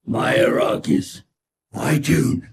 My Iraqis. Why Dune?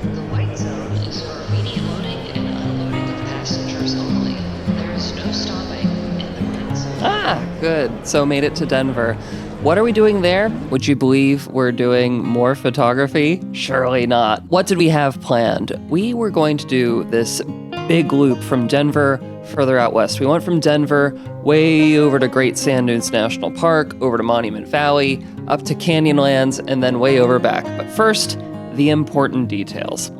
The white zone is for immediate loading and unloading of passengers only. There is no stopping in the red zone. Ah, good. So made it to Denver. What are we doing there? Would you believe we're doing more photography? Surely not. What did we have planned? We were going to do this big loop from Denver further out west. We went from Denver way over to Great Sand Dunes National Park, over to Monument Valley, up to Canyonlands, and then way over back. But first, the important details.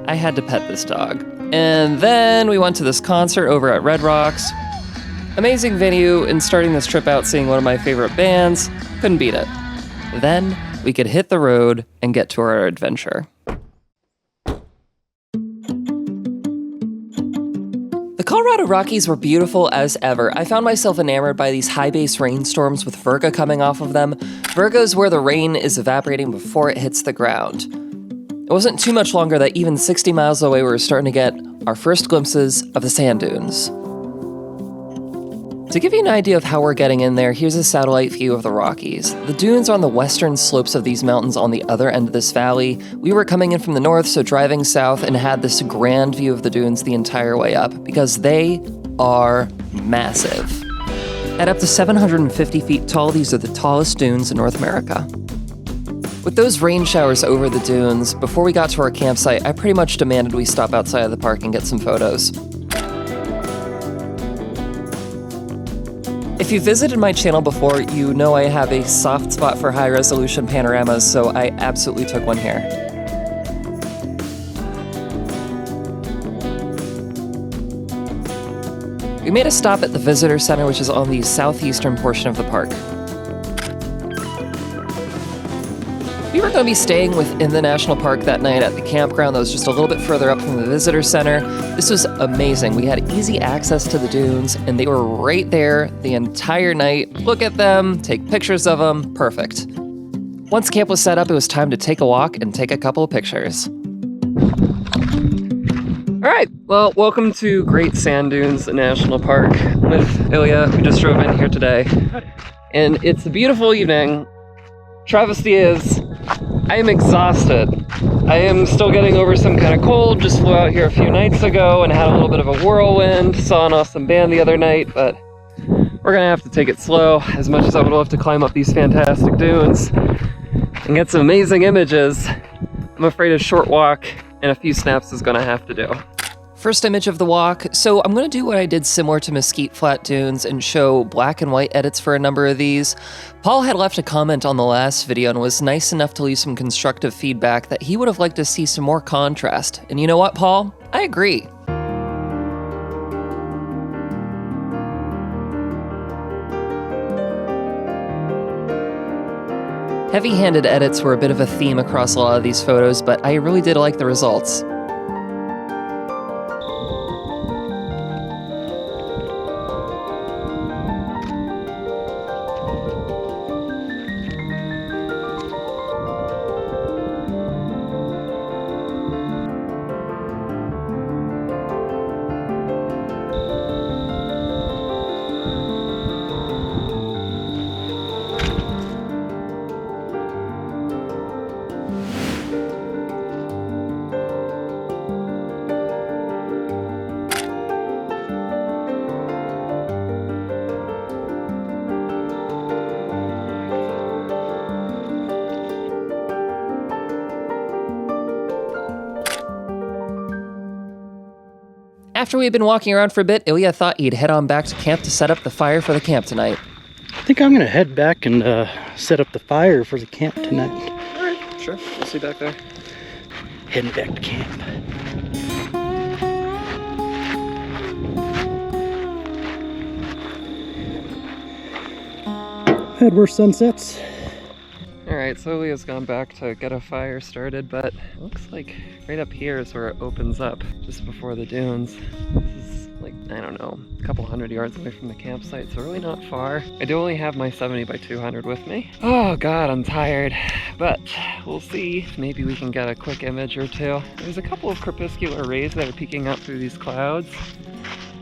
I had to pet this dog. And then we went to this concert over at Red Rocks. Amazing venue, and starting this trip out seeing one of my favorite bands, couldn't beat it. Then we could hit the road and get to our adventure. The Colorado Rockies were beautiful as ever. I found myself enamored by these high-base rainstorms with Virga coming off of them. Virga is where the rain is evaporating before it hits the ground. It wasn't too much longer that even 60 miles away we were starting to get our first glimpses of the sand dunes. To give you an idea of how we're getting in there, here's a satellite view of the Rockies. The dunes are on the western slopes of these mountains on the other end of this valley. We were coming in from the north, so driving south, and had this grand view of the dunes the entire way up, because they are massive. At up to 750 feet tall, these are the tallest dunes in North America. With those rain showers over the dunes, before we got to our campsite, I pretty much demanded we stop outside of the park and get some photos. If you visited my channel before, you know I have a soft spot for high-resolution panoramas, so I absolutely took one here. We made a stop at the visitor center, which is on the southeastern portion of the park. We were going to be staying within the national park that night at the campground that was just a little bit further up from the visitor center. This was amazing. We had easy access to the dunes, and they were right there the entire night. Look at them, take pictures of them, perfect. Once camp was set up, it was time to take a walk and take a couple of pictures. All right, well, welcome to Great Sand Dunes National Park with Ilya, who just drove in here today. And it's a beautiful evening. Travesty is, I am exhausted. I am still getting over some kind of cold, just flew out here a few nights ago and had a little bit of a whirlwind, saw an awesome band the other night, but we're gonna have to take it slow, as much as I would love to climb up these fantastic dunes and get some amazing images. I'm afraid a short walk and a few snaps is gonna have to do. First image of the walk. So I'm going to do what I did similar to Mesquite Flat Dunes and show black and white edits for a number of these. Paul had left a comment on the last video and was nice enough to leave some constructive feedback that he would have liked to see some more contrast. And you know what, Paul? I agree. Heavy-handed edits were a bit of a theme across a lot of these photos, but I really did like the results. After we had been walking around for a bit, Ilya thought he'd head on back to camp to set up the fire for the camp tonight. I think I'm gonna head back and set up the fire for the camp tonight. All right, sure. We'll see you back there. Heading back to camp. Had worse sunsets. All right. Alright, so Leah's gone back to get a fire started, but it looks like right up here is where it opens up, just before the dunes. This is like, I don't know, a couple hundred yards away from the campsite, so really not far. I do only have my 70 by 200 with me. Oh god, I'm tired, but we'll see. Maybe we can get a quick image or two. There's a couple of crepuscular rays that are peeking out through these clouds,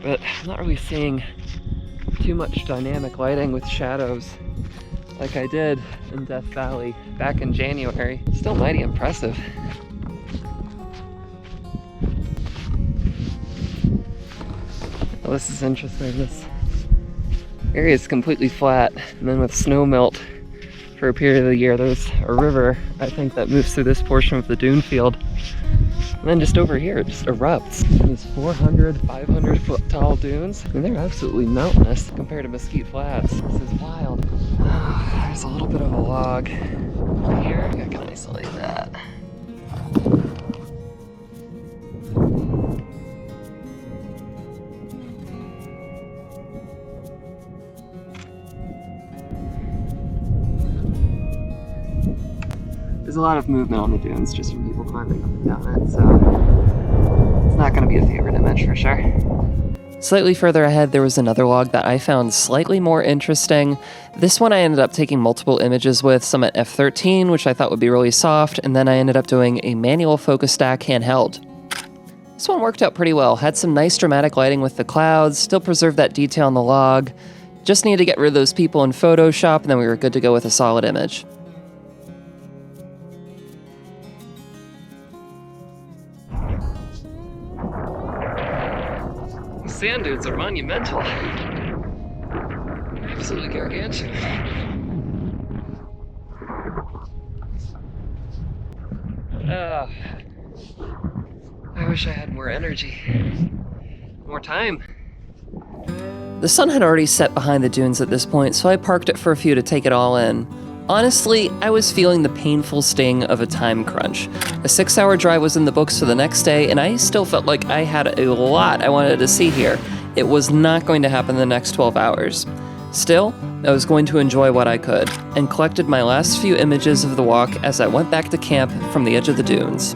but I'm not really seeing too much dynamic lighting with shadows like I did in Death Valley back in January. Still mighty impressive. Well, this is interesting. This area is completely flat, and then with snow melt for a period of the year, there's a river, I think, that moves through this portion of the dune field. And then just over here, it just erupts. These 400, 500 foot tall dunes, and they're absolutely mountainous compared to Mesquite Flats. This is wild. There's a little bit of a log here. I can isolate that. There's a lot of movement on the dunes just from people climbing up and down it, so it's not going to be a favorite image for sure. Slightly further ahead, there was another log that I found slightly more interesting. This one I ended up taking multiple images with, some at f13, which I thought would be really soft, and then I ended up doing a manual focus stack handheld. This one worked out pretty well, had some nice dramatic lighting with the clouds, still preserved that detail on the log. Just needed to get rid of those people in Photoshop, and then we were good to go with a solid image. Sand dunes are monumental. Absolutely gargantuan. I wish I had more energy. More time. The sun had already set behind the dunes at this point, so I parked it for a few to take it all in. Honestly, I was feeling the painful sting of a time crunch. A 6-hour drive was in the books for the next day, and I still felt like I had a lot I wanted to see here. It was not going to happen in the next 12 hours. Still, I was going to enjoy what I could, and collected my last few images of the walk as I went back to camp from the edge of the dunes.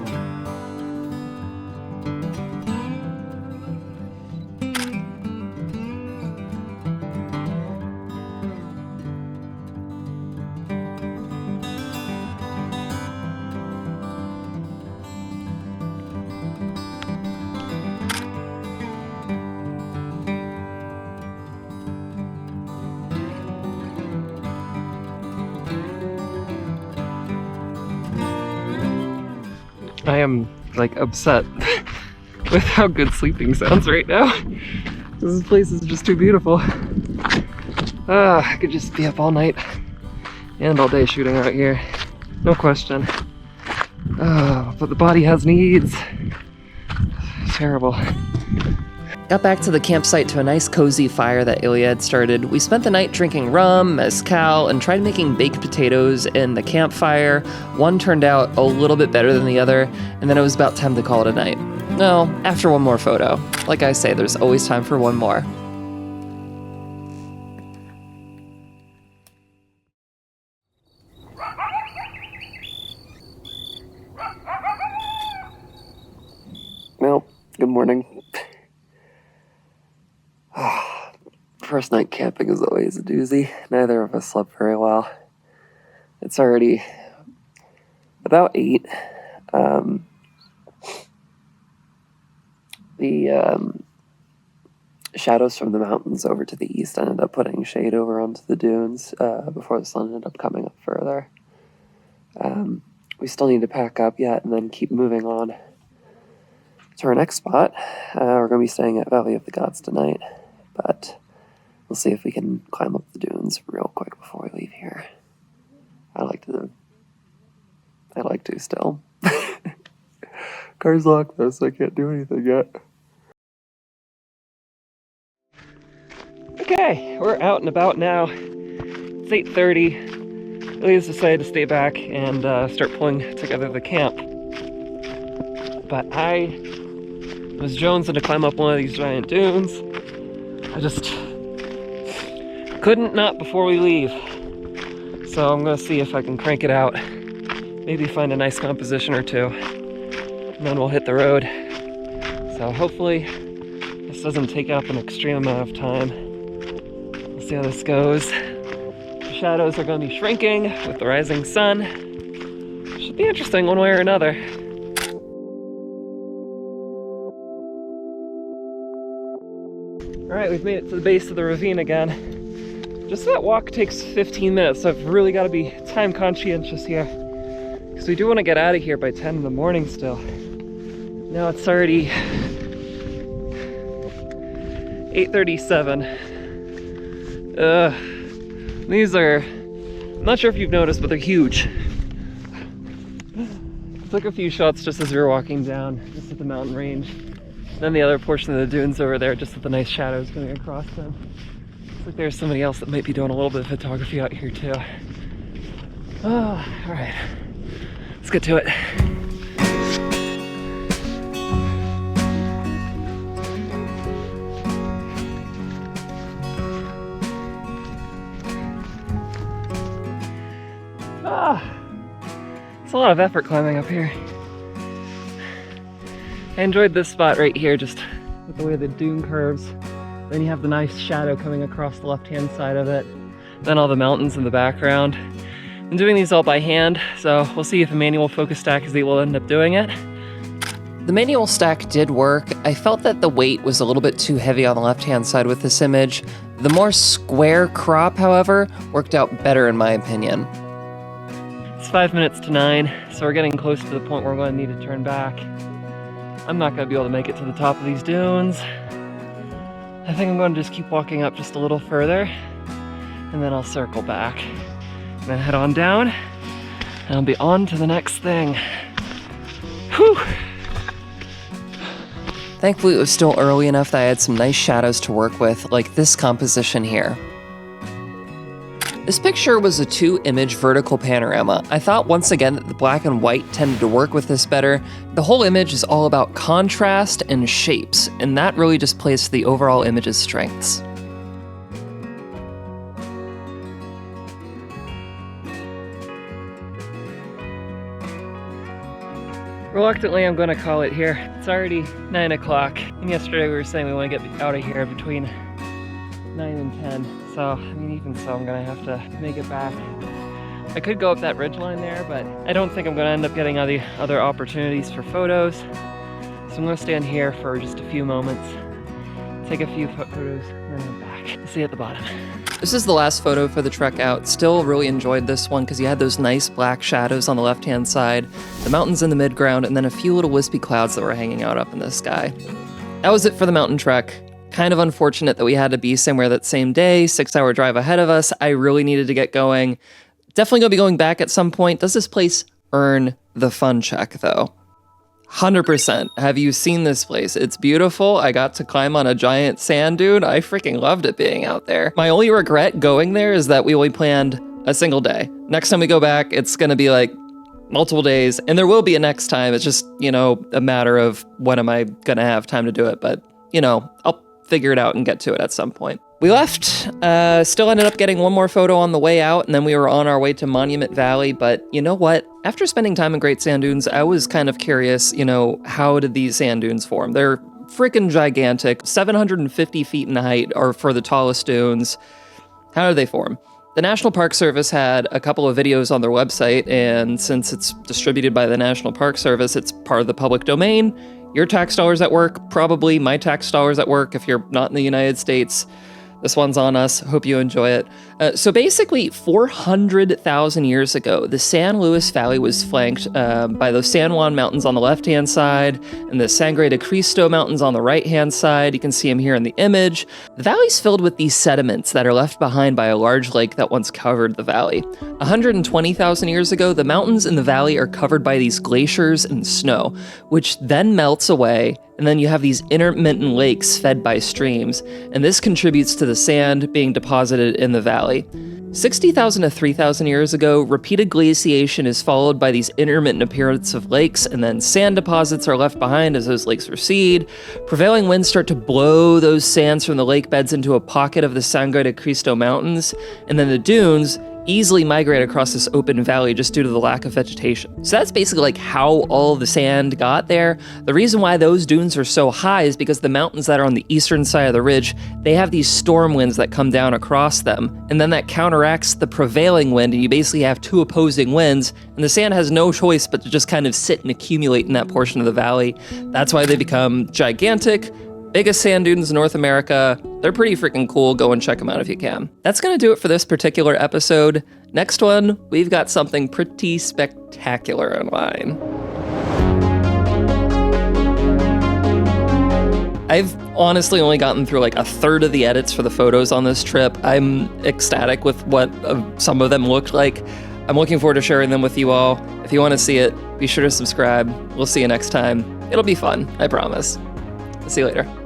I am, like, upset with how good sleeping sounds right now. This place is just too beautiful. I could just be up all night and all day shooting out here. No question. But the body has needs. It's terrible. Got back to the campsite to a nice cozy fire that Ilya had started. We spent the night drinking rum, mezcal, and tried making baked potatoes in the campfire. One turned out a little bit better than the other, and then it was about time to call it a night. No, after one more photo. Like I say, there's always time for one more. Well, good morning. First night camping is always a doozy. Neither of us slept very well. It's already about 8. The shadows from the mountains over to the east ended up putting shade over onto the dunes before the sun ended up coming up further. We still need to pack up yet and then keep moving on to our next spot. We're going to be staying at Valley of the Gods tonight, but we'll see if we can climb up the dunes real quick before we leave here. I like to still. Car's locked though, so I can't do anything yet. Okay, we're out and about now. It's 8:30. Ilya's decided to stay back and start pulling together the camp. But I was jonesing to climb up one of these giant dunes. I just couldn't not before we leave. So I'm gonna see if I can crank it out. Maybe find a nice composition or two. And then we'll hit the road. So hopefully this doesn't take up an extreme amount of time. We'll see how this goes. The shadows are gonna be shrinking with the rising sun. Should be interesting one way or another. All right, we've made it to the base of the ravine again. Just that walk takes 15 minutes, so I've really got to be time conscientious here. Because we do want to get out of here by 10 in the morning still. Now it's already 8:37. These are, I'm not sure if you've noticed, but they're huge. I took a few shots just as we were walking down, just at the mountain range. Then the other portion of the dunes over there, just with the nice shadows coming across them. Looks like there's somebody else that might be doing a little bit of photography out here too. Oh, all right. Let's get to it. It's a lot of effort climbing up here. I enjoyed this spot right here, just with the way the dune curves. Then you have the nice shadow coming across the left-hand side of it. Then all the mountains in the background. I'm doing these all by hand, so we'll see if a manual focus stack is able to end up doing it. The manual stack did work. I felt that the weight was a little bit too heavy on the left-hand side with this image. The more square crop, however, worked out better in my opinion. It's 5 minutes to 9, so we're getting close to the point where we're going to need to turn back. I'm not going to be able to make it to the top of these dunes. I think I'm going to just keep walking up just a little further, and then I'll circle back. And then head on down, and I'll be on to the next thing. Whew! Thankfully, it was still early enough that I had some nice shadows to work with, like this composition here. This picture was a 2-image vertical panorama. I thought once again that the black and white tended to work with this better. The whole image is all about contrast and shapes, and that really just plays to the overall image's strengths. Reluctantly, I'm going to call it here. It's already 9 o'clock, and yesterday we were saying we want to get out of here between 9 and 10. So, I mean, even so, I'm going to have to make it back. I could go up that ridgeline there, but I don't think I'm going to end up getting any other opportunities for photos. So I'm going to stand here for just a few moments, take a few photos, and then head back. See you at the bottom. This is the last photo for the trek out. Still really enjoyed this one because you had those nice black shadows on the left-hand side, the mountains in the midground, and then a few little wispy clouds that were hanging out up in the sky. That was it for the mountain trek. Kind of unfortunate that we had to be somewhere that same day, 6-hour drive ahead of us. I really needed to get going. Definitely gonna be going back at some point. Does this place earn the fun check though? 100%. Have you seen this place? It's beautiful. I got to climb on a giant sand dune. I freaking loved it being out there. My only regret going there is that we only planned a single day. Next time we go back, it's gonna be like multiple days, and there will be a next time. It's just, you know, a matter of when am I gonna have time to do it, but you know, I'll figure it out and get to it at some point. We left, still ended up getting one more photo on the way out, and then we were on our way to Monument Valley, but you know what? After spending time in Great Sand Dunes, I was kind of curious, you know, how did these sand dunes form? They're freaking gigantic, 750 feet in height are for the tallest dunes. How do they form? The National Park Service had a couple of videos on their website, and since it's distributed by the National Park Service, it's part of the public domain. Your tax dollars at work, probably my tax dollars at work if you're not in the United States. This one's on us. Hope you enjoy it. So basically, 400,000 years ago, the San Luis Valley was flanked by those San Juan Mountains on the left-hand side and the Sangre de Cristo Mountains on the right-hand side. You can see them here in the image. The valley's filled with these sediments that are left behind by a large lake that once covered the valley. 120,000 years ago, the mountains in the valley are covered by these glaciers and snow, which then melts away. And then you have these intermittent lakes fed by streams, and this contributes to the sand being deposited in the valley. 60,000 to 3,000 years ago, repeated glaciation is followed by these intermittent appearances of lakes, and then sand deposits are left behind as those lakes recede. Prevailing winds start to blow those sands from the lake beds into a pocket of the Sangre de Cristo Mountains, and then the dunes easily migrate across this open valley just due to the lack of vegetation. So that's basically like how all the sand got there. The reason why those dunes are so high is because the mountains that are on the eastern side of the ridge, they have these storm winds that come down across them, and then that counteracts the prevailing wind, and you basically have two opposing winds, and the sand has no choice but to just kind of sit and accumulate in that portion of the valley. That's why they become gigantic. Biggest sand dunes in North America. They're pretty freaking cool. Go and check them out if you can. That's gonna do it for this particular episode. Next one, we've got something pretty spectacular in line. I've honestly only gotten through like a third of the edits for the photos on this trip. I'm ecstatic with what some of them looked like. I'm looking forward to sharing them with you all. If you want to see it, be sure to subscribe. We'll see you next time. It'll be fun, I promise. See you later.